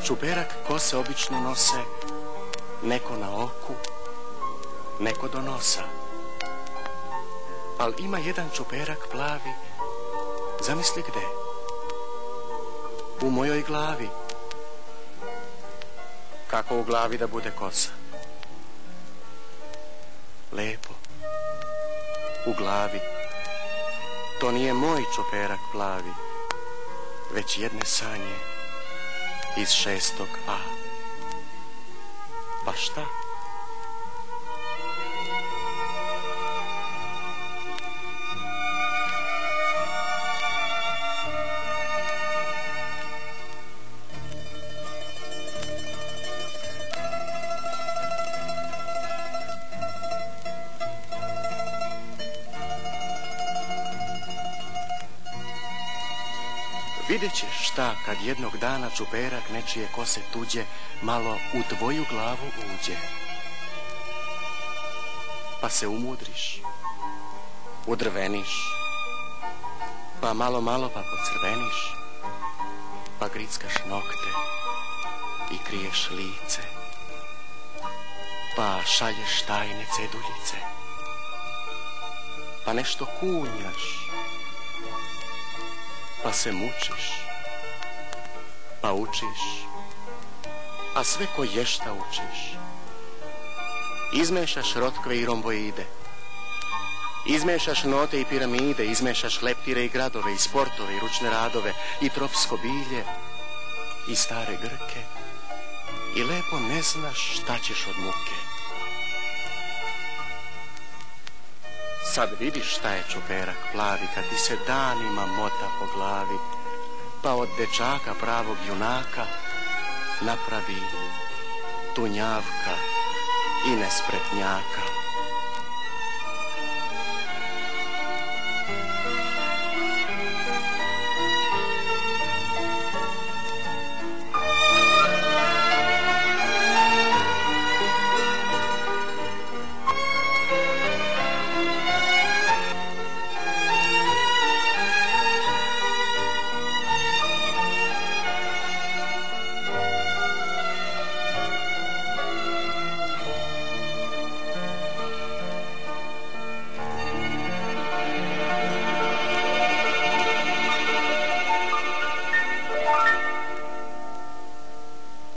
Čuperak kose obično nose neko na oku, neko do nosa. Al ima jedan čuperak plavi, zamisli gde? U mojoj glavi. Kako u glavi da bude kosa? Lepo. U glavi. To nije moj čuperak plavi, već jedne sanje iz 6. A. Pa šta? Vidjet ćeš šta kad jednog dana čuperak nečije kose tuđe malo u tvoju glavu uđe. Pa se umudriš, udrveniš, pa malo pa pocrveniš, pa grickaš nokte i kriješ lice, pa šalješ tajne ceduljice, pa nešto kunjaš, pa se mučiš, pa učiš, a sve ko ješta učiš. Izmešaš rotkve i romboide, izmešaš note i piramide, izmešaš leptire i gradove, i sportove, i ručne radove, i tropsko bilje, i stare Grke, i lepo ne znaš šta ćeš od muke. Sad vidiš šta je čuperak plavi kad ti se danima mota po glavi, pa od dečaka pravog junaka napravi tunjavka i nespretnjaka.